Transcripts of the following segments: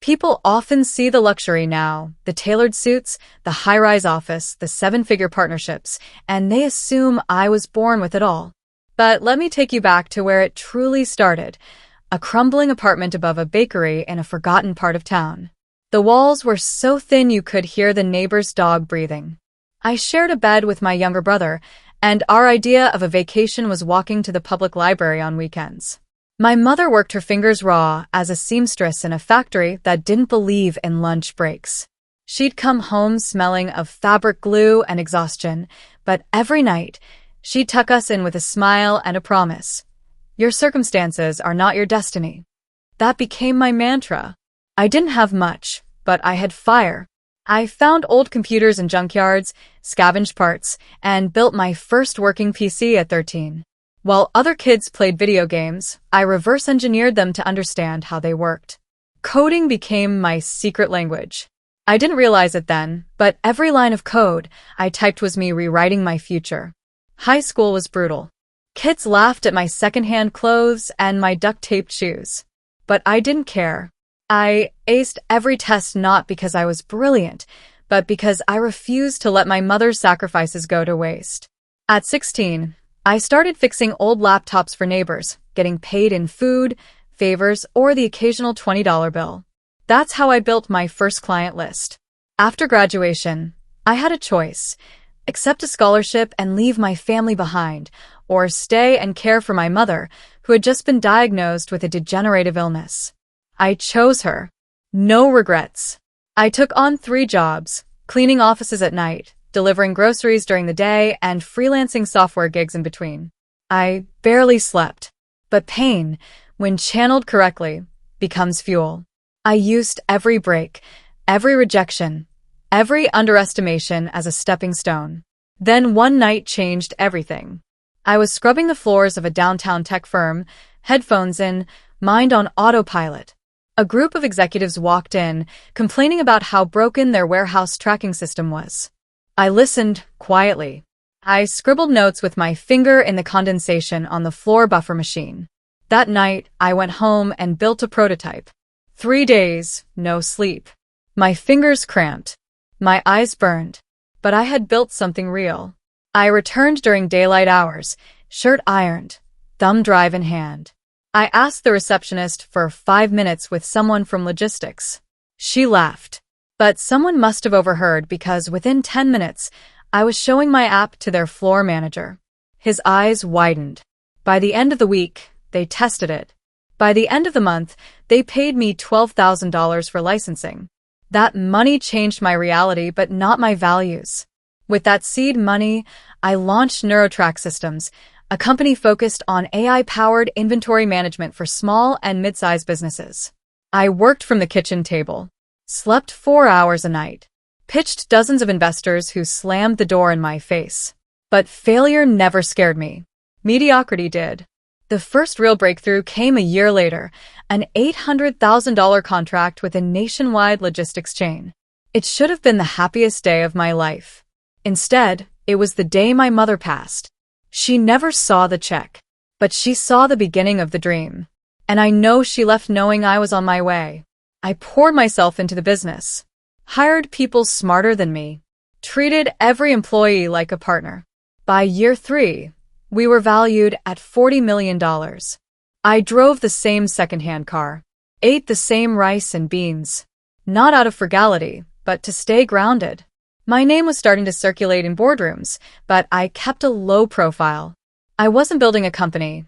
People often see the luxury now, the tailored suits, the high-rise office, the seven-figure partnerships, and they assume I was born with it all. But let me take you back to where it truly started, a crumbling apartment above a bakery in a forgotten part of town. The walls were so thin you could hear the neighbor's dog breathing. I shared a bed with my younger brother, and our idea of a vacation was walking to the public library on weekends. My mother worked her fingers raw as a seamstress in a factory that didn't believe in lunch breaks. She'd come home smelling of fabric glue and exhaustion, but every night, she'd tuck us in with a smile and a promise. Your circumstances are not your destiny. That became my mantra. I didn't have much, but I had fire. I found old computers in junkyards, scavenged parts, and built my first working PC at 13. While other kids played video games, I reverse engineered them to understand how they worked. Coding became my secret language. I didn't realize it then, but every line of code I typed was me rewriting my future. High school was brutal. Kids laughed at my secondhand clothes and my duct-taped shoes. But I didn't care. I aced every test not because I was brilliant, but because I refused to let my mother's sacrifices go to waste. At 16, I started fixing old laptops for neighbors, getting paid in food, favors, or the occasional $20 bill. That's how I built my first client list. After graduation, I had a choice: accept a scholarship and leave my family behind, or stay and care for my mother, who had just been diagnosed with a degenerative illness. I chose her. No regrets. I took on 3 jobs, cleaning offices at night, delivering groceries during the day, and freelancing software gigs in between. I barely slept. But pain, when channeled correctly, becomes fuel. I used every break, every rejection, every underestimation as a stepping stone. Then one night changed everything. I was scrubbing the floors of a downtown tech firm, headphones in, mind on autopilot. A group of executives walked in, complaining about how broken their warehouse tracking system was. I listened quietly. I scribbled notes with my finger in the condensation on the floor buffer machine. That night, I went home and built a prototype. 3 days, no sleep. My fingers cramped. My eyes burned. But I had built something real. I returned during daylight hours, shirt ironed, thumb drive in hand. I asked the receptionist for 5 minutes with someone from logistics. She laughed. But someone must have overheard because within 10 minutes, I was showing my app to their floor manager. His eyes widened. By the end of the week, they tested it. By the end of the month, they paid me $12,000 for licensing. That money changed my reality, but not my values. With that seed money, I launched NeuroTrack Systems, a company focused on AI-powered inventory management for small and mid-sized businesses. I worked from the kitchen table, slept 4 hours a night, pitched dozens of investors who slammed the door in my face. But failure never scared me. Mediocrity did. The first real breakthrough came a year later, an $800,000 contract with a nationwide logistics chain. It should have been the happiest day of my life. Instead, it was the day my mother passed. She never saw the check, but she saw the beginning of the dream. And I know she left knowing I was on my way. I poured myself into the business, hired people smarter than me, treated every employee like a partner. By year 3, we were valued at $40 million. I drove the same secondhand car, ate the same rice and beans, not out of frugality, but to stay grounded. My name was starting to circulate in boardrooms, but I kept a low profile. I wasn't building a company.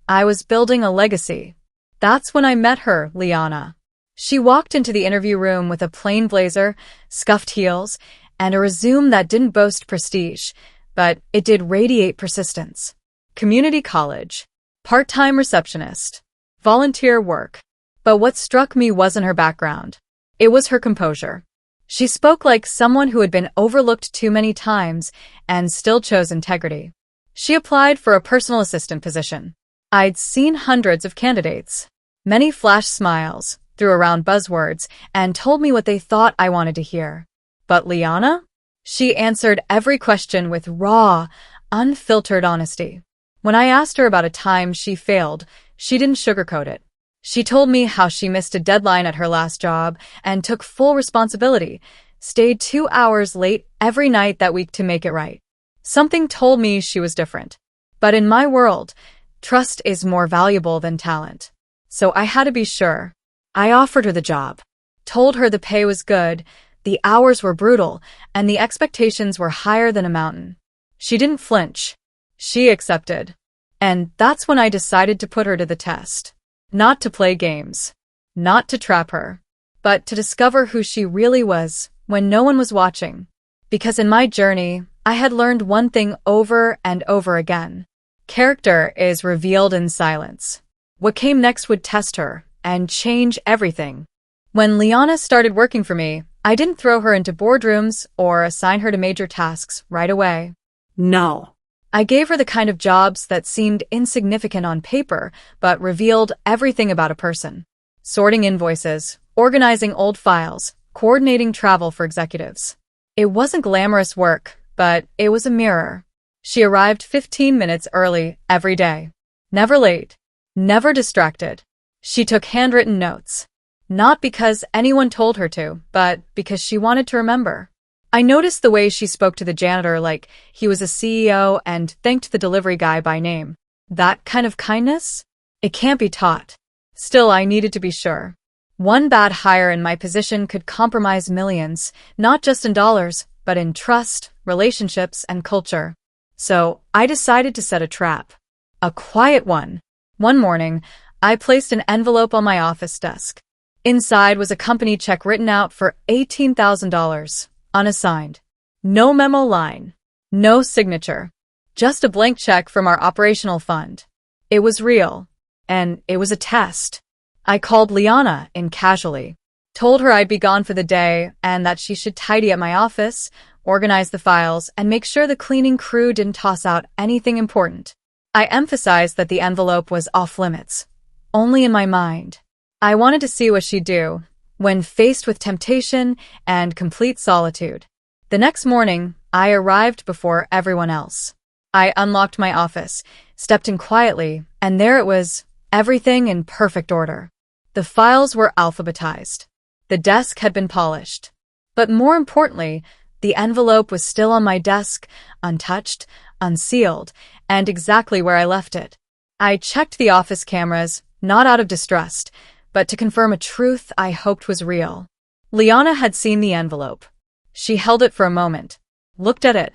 I was building a legacy. That's when I met her, Liana. She walked into the interview room with a plain blazer, scuffed heels, and a resume that didn't boast prestige, but it did radiate persistence. Community college, part-time receptionist, volunteer work. But what struck me wasn't her background. It was her composure. She spoke like someone who had been overlooked too many times and still chose integrity. She applied for a personal assistant position. I'd seen hundreds of candidates. Many flashed smiles, threw around buzzwords, and told me what they thought I wanted to hear. But Liana? She answered every question with raw, unfiltered honesty. When I asked her about a time she failed, she didn't sugarcoat it. She told me how she missed a deadline at her last job and took full responsibility, stayed 2 hours late every night that week to make it right. Something told me she was different. But in my world, trust is more valuable than talent. So I had to be sure. I offered her the job, told her the pay was good, the hours were brutal, and the expectations were higher than a mountain. She didn't flinch. She accepted. And that's when I decided to put her to the test. Not to play games. Not to trap her. But to discover who she really was when no one was watching. Because in my journey, I had learned one thing over and over again. Character is revealed in silence. What came next would test her and change everything. When Liana started working for me, I didn't throw her into boardrooms or assign her to major tasks right away. No. I gave her the kind of jobs that seemed insignificant on paper, but revealed everything about a person. Sorting invoices, organizing old files, coordinating travel for executives. It wasn't glamorous work, but it was a mirror. She arrived 15 minutes early every day. Never late. Never distracted. She took handwritten notes. Not because anyone told her to, but because she wanted to remember. I noticed the way she spoke to the janitor like he was a CEO and thanked the delivery guy by name. That kind of kindness? It can't be taught. Still, I needed to be sure. One bad hire in my position could compromise millions, not just in dollars, but in trust, relationships, and culture. So I decided to set a trap. A quiet one. One morning, I placed an envelope on my office desk. Inside was a company check written out for $18,000. Unassigned. No memo line. No signature. Just a blank check from our operational fund. It was real. And it was a test. I called Liana in casually. Told her I'd be gone for the day and that she should tidy up my office, organize the files, and make sure the cleaning crew didn't toss out anything important. I emphasized that the envelope was off limits. Only in my mind. I wanted to see what she'd do when faced with temptation and complete solitude. The next morning, I arrived before everyone else. I unlocked my office, stepped in quietly, and there it was, everything in perfect order. The files were alphabetized. The desk had been polished. But more importantly, the envelope was still on my desk, untouched, unsealed, and exactly where I left it. I checked the office cameras, not out of distrust, but to confirm a truth I hoped was real. Liana had seen the envelope. She held it for a moment, looked at it,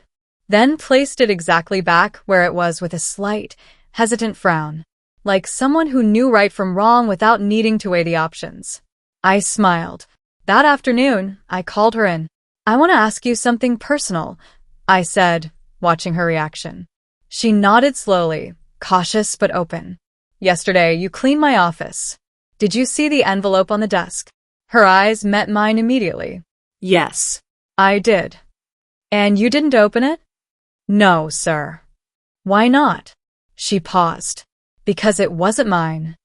then placed it exactly back where it was with a slight, hesitant frown, like someone who knew right from wrong without needing to weigh the options. I smiled. That afternoon, I called her in. "I want to ask you something personal," I said, watching her reaction. She nodded slowly, cautious but open. "Yesterday, you cleaned my office. Did you see the envelope on the desk?" Her eyes met mine immediately. Yes. I did. "And you didn't open it?" "No, sir." "Why not?" She paused. "Because it wasn't mine."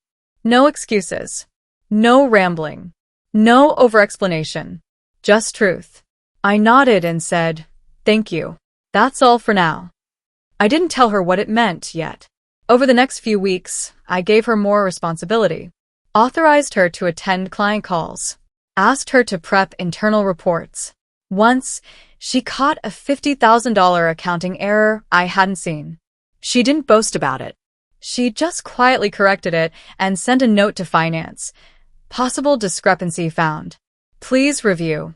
No excuses. No rambling. No over-explanation. Just truth. I nodded and said, "Thank you. That's all for now." I didn't tell her what it meant yet. Over the next few weeks, I gave her more responsibility. Authorized her to attend client calls. Asked her to prep internal reports. Once, she caught a $50,000 accounting error I hadn't seen. She didn't boast about it. She just quietly corrected it and sent a note to finance. Possible discrepancy found. Please review.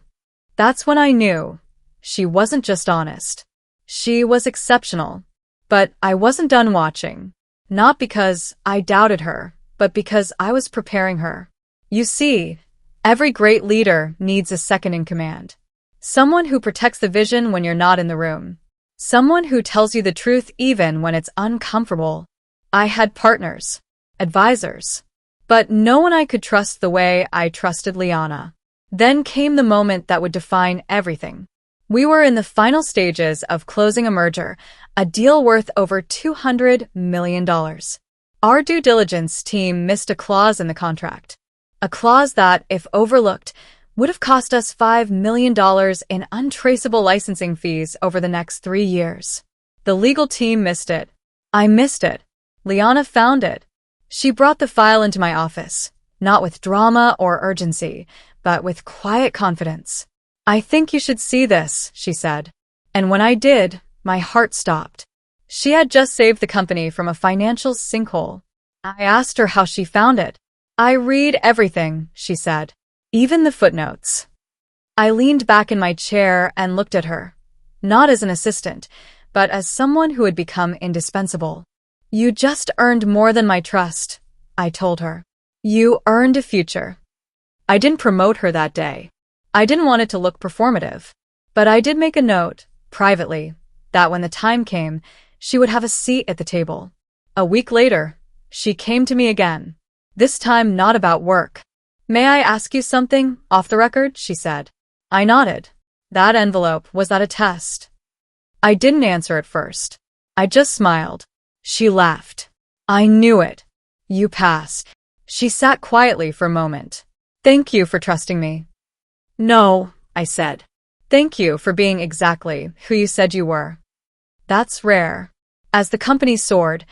That's when I knew. She wasn't just honest. She was exceptional. But I wasn't done watching. Not because I doubted her, but because I was preparing her. You see, every great leader needs a second in command. Someone who protects the vision when you're not in the room. Someone who tells you the truth even when it's uncomfortable. I had partners, advisors, but no one I could trust the way I trusted Liana. Then came the moment that would define everything. We were in the final stages of closing a merger, a deal worth over $200 million. Our due diligence team missed a clause in the contract. A clause that, if overlooked, would have cost us $5 million in untraceable licensing fees over the next 3 years. The legal team missed it. I missed it. Liana found it. She brought the file into my office, not with drama or urgency, but with quiet confidence. "I think you should see this," she said. And when I did, my heart stopped. She had just saved the company from a financial sinkhole. I asked her how she found it. "I read everything," she said, "even the footnotes." I leaned back in my chair and looked at her, not as an assistant, but as someone who had become indispensable. "You just earned more than my trust," I told her. "You earned a future." I didn't promote her that day. I didn't want it to look performative. But I did make a note, privately, that when the time came, she would have a seat at the table. A week later, she came to me again, this time not about work. "May I ask you something, off the record?" she said. I nodded. "That envelope, was that a test?" I didn't answer at first. I just smiled. She laughed. "I knew it. You passed." She sat quietly for a moment. "Thank you for trusting me." "No," I said. "Thank you for being exactly who you said you were." That's rare. As the company soared,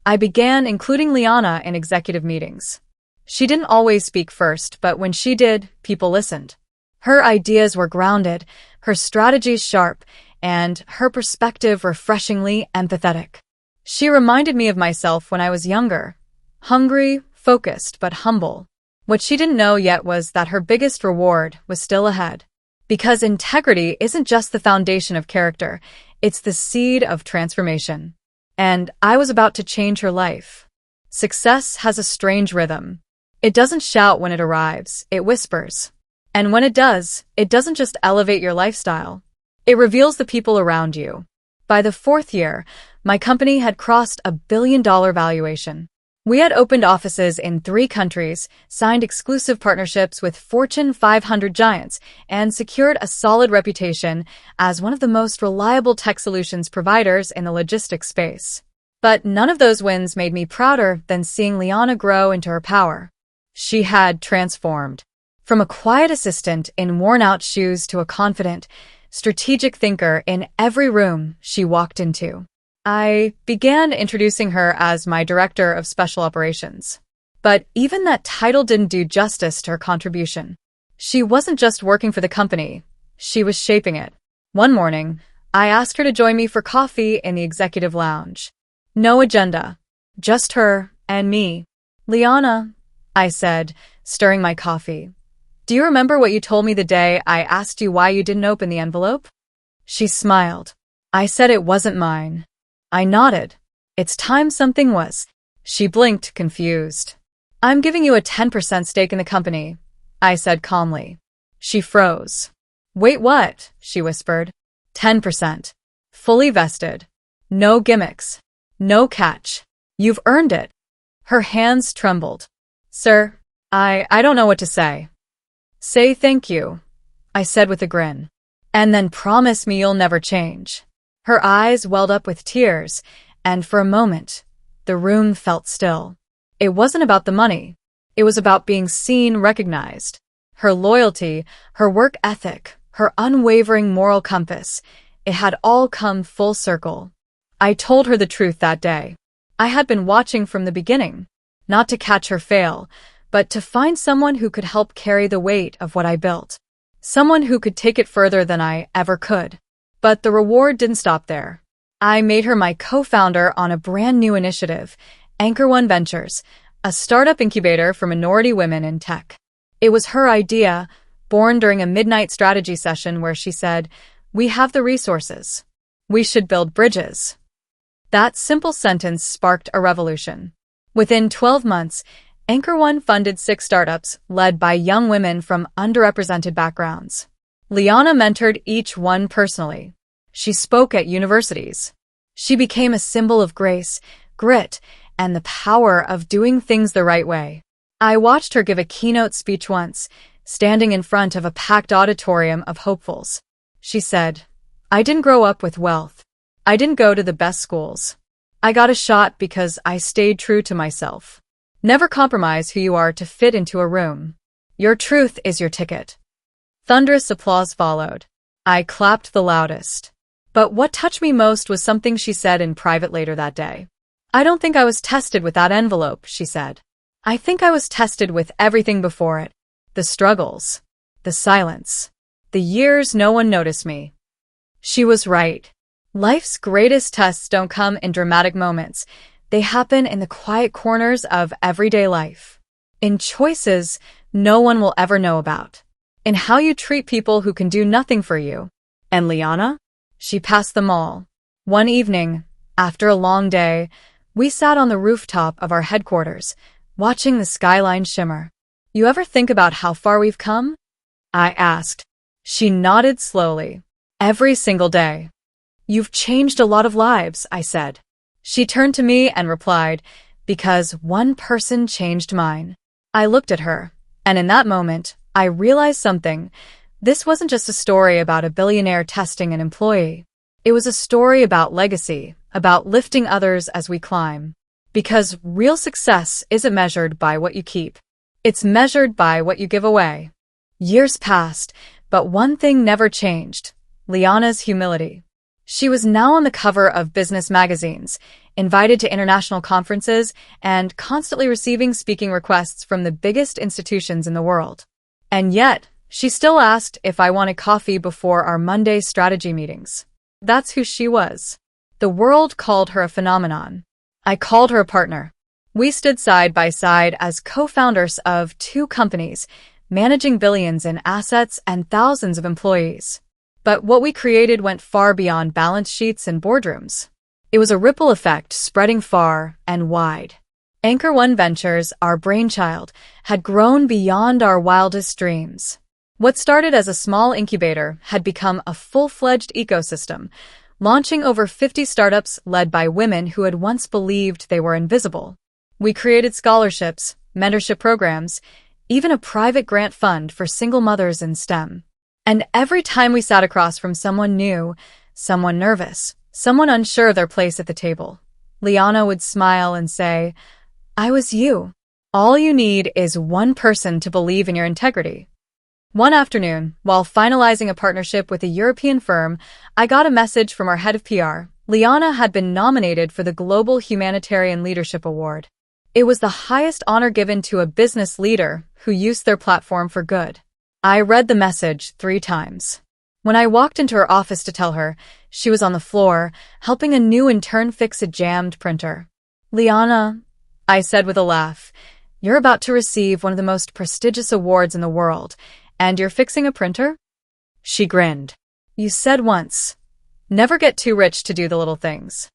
I began including Liana in executive meetings. She didn't always speak first, but when she did, people listened. Her ideas were grounded, her strategies sharp, and her perspective refreshingly empathetic. She reminded me of myself when I was younger, hungry, focused, but humble. What she didn't know yet was that her biggest reward was still ahead. Because integrity isn't just the foundation of character, it's the seed of transformation. And I was about to change her life. Success has a strange rhythm. It doesn't shout when it arrives, it whispers. And when it does, it doesn't just elevate your lifestyle. It reveals the people around you. By the fourth year, my company had crossed $1 billion valuation. We had opened offices in 3 countries, signed exclusive partnerships with Fortune 500 giants, and secured a solid reputation as one of the most reliable tech solutions providers in the logistics space. But none of those wins made me prouder than seeing Liana grow into her power. She had transformed. From a quiet assistant in worn-out shoes to a confident, strategic thinker in every room she walked into. I began introducing her as my Director of Special Operations. But even that title didn't do justice to her contribution. She wasn't just working for the company, she was shaping it. One morning, I asked her to join me for coffee in the executive lounge. No agenda, just her and me. "Liana," I said, stirring my coffee, "do you remember what you told me the day I asked you why you didn't open the envelope?" She smiled. "I said it wasn't mine." I nodded. "It's time something was." She blinked, confused. "I'm giving you a 10% stake in the company," I said calmly. She froze. "Wait, what?" she whispered. 10%. Fully vested. No gimmicks. No catch. You've earned it." Her hands trembled. "Sir, I don't know what to say." "Say thank you," I said with a grin. "And then promise me you'll never change." Her eyes welled up with tears, and for a moment, the room felt still. It wasn't about the money. It was about being seen, recognized. Her loyalty, her work ethic, her unwavering moral compass, it had all come full circle. I told her the truth that day. I had been watching from the beginning, not to catch her fail, but to find someone who could help carry the weight of what I built. Someone who could take it further than I ever could. But the reward didn't stop there. I made her my co-founder on a brand new initiative, Anchor One Ventures, a startup incubator for minority women in tech. It was her idea, born during a midnight strategy session where she said, "We have the resources. We should build bridges." That simple sentence sparked a revolution. Within 12 months, Anchor One funded 6 startups led by young women from underrepresented backgrounds. Liana mentored each one personally. She spoke at universities. She became a symbol of grace, grit, and the power of doing things the right way. I watched her give a keynote speech once, standing in front of a packed auditorium of hopefuls. She said, "I didn't grow up with wealth. I didn't go to the best schools. I got a shot because I stayed true to myself. Never compromise who you are to fit into a room. Your truth is your ticket." Thunderous applause followed. I clapped the loudest. But what touched me most was something she said in private later that day. "I don't think I was tested with that envelope," she said. I think I was tested with everything before it. The struggles, the silence, the years no one noticed me. She was right. Life's greatest tests don't come in dramatic moments. They happen in the quiet corners of everyday life. In choices no one will ever know about. In how you treat people who can do nothing for you. And Liana? She passed them all. One evening, after a long day, we sat on the rooftop of our headquarters, watching the skyline shimmer. You ever think about how far we've come? I asked. She nodded slowly. Every single day. You've changed a lot of lives, I said. She turned to me and replied, because one person changed mine. I looked at her, and in that moment, I realized something. This wasn't just a story about a billionaire testing an employee. It was a story about legacy, about lifting others as we climb. Because real success isn't measured by what you keep. It's measured by what you give away. Years passed, but one thing never changed. Liana's humility. She was now on the cover of business magazines, invited to international conferences, and constantly receiving speaking requests from the biggest institutions in the world. And yet, she still asked if I wanted coffee before our Monday strategy meetings. That's who she was. The world called her a phenomenon. I called her a partner. We stood side by side as co-founders of two companies, managing billions in assets and thousands of employees. But what we created went far beyond balance sheets and boardrooms. It was a ripple effect spreading far and wide. Anchor One Ventures, our brainchild, had grown beyond our wildest dreams. What started as a small incubator had become a full-fledged ecosystem, launching over 50 startups led by women who had once believed they were invisible. We created scholarships, mentorship programs, even a private grant fund for single mothers in STEM. And every time we sat across from someone new, someone nervous, someone unsure of their place at the table, Liana would smile and say, I was you. All you need is one person to believe in your integrity. One afternoon, while finalizing a partnership with a European firm, I got a message from our head of PR. Liana had been nominated for the Global Humanitarian Leadership Award. It was the highest honor given to a business leader who used their platform for good. I read the message 3 times. When I walked into her office to tell her, she was on the floor, helping a new intern fix a jammed printer. Liana, I said with a laugh, you're about to receive one of the most prestigious awards in the world, and you're fixing a printer? She grinned. You said once, never get too rich to do the little things.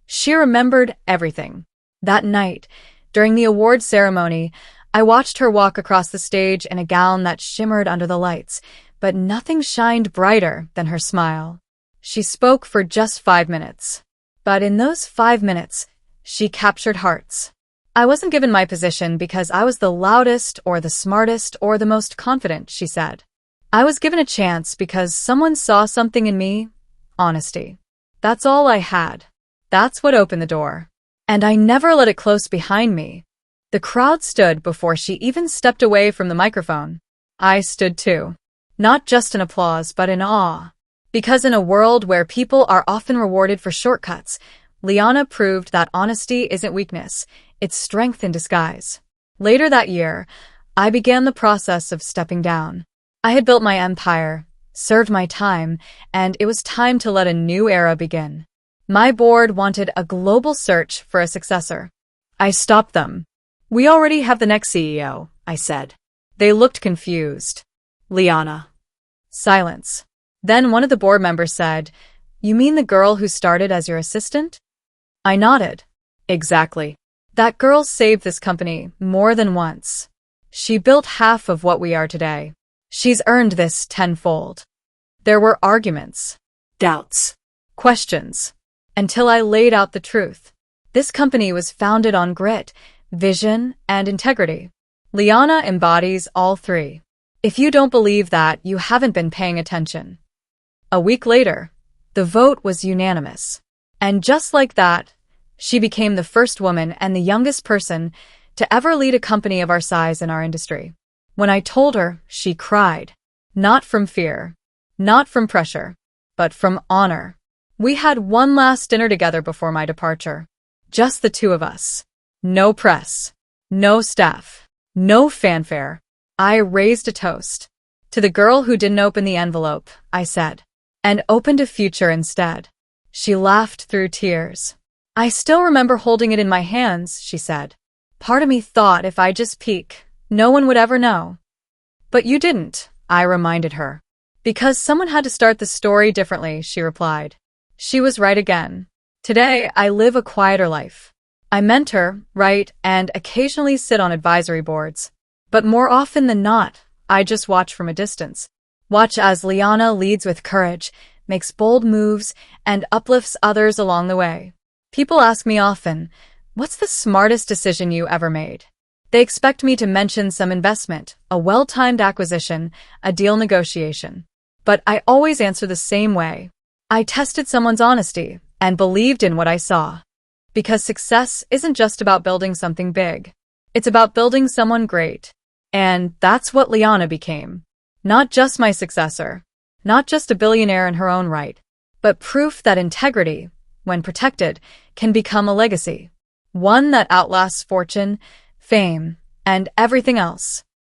She remembered everything. That night, during the award ceremony, I watched her walk across the stage in a gown that shimmered under the lights, but nothing shined brighter than her smile. She spoke for just 5 minutes. But in those 5 minutes, she captured hearts. I wasn't given my position because I was the loudest or the smartest or the most confident, she said. I was given a chance because someone saw something in me. Honesty. That's all I had. That's what opened the door. And I never let it close behind me. The crowd stood before she even stepped away from the microphone. I stood too. Not just in applause, but in awe. Because in a world where people are often rewarded for shortcuts, Liana proved that honesty isn't weakness, it's strength in disguise. Later that year, I began the process of stepping down. I had built my empire, served my time, and it was time to let a new era begin. My board wanted a global search for a successor. I stopped them. We already have the next CEO, I said. They looked confused. Liana. Silence. Then one of the board members said, You mean the girl who started as your assistant? I nodded. Exactly. That girl saved this company more than once. She built half of what we are today. She's earned this tenfold. There were arguments, doubts, questions, until I laid out the truth. This company was founded on grit, vision, and integrity. Liana embodies all 3. If you don't believe that, you haven't been paying attention. A week later, the vote was unanimous. And just like that, she became the first woman and the youngest person to ever lead a company of our size in our industry. When I told her, she cried. Not from fear, not from pressure, but from honor. We had one last dinner together before my departure. Just the 2 of us. No press. No staff. No fanfare. I raised a toast. To the girl who didn't open the envelope, I said, and opened a future instead. She laughed through tears. I still remember holding it in my hands, she said. Part of me thought if I just peek, no one would ever know. But you didn't, I reminded her. Because someone had to start the story differently, she replied. She was right again. Today, I live a quieter life. I mentor, write, and occasionally sit on advisory boards. But more often than not, I just watch from a distance. Watch as Liana leads with courage, makes bold moves, and uplifts others along the way. People ask me often, what's the smartest decision you ever made? They expect me to mention some investment, a well-timed acquisition, a deal negotiation. But I always answer the same way. I tested someone's honesty and believed in what I saw. Because success isn't just about building something big. It's about building someone great. And that's what Liana became. Not just my successor. Not just a billionaire in her own right. But proof that integrity, when protected, can become a legacy. One that outlasts fortune, fame, and everything else.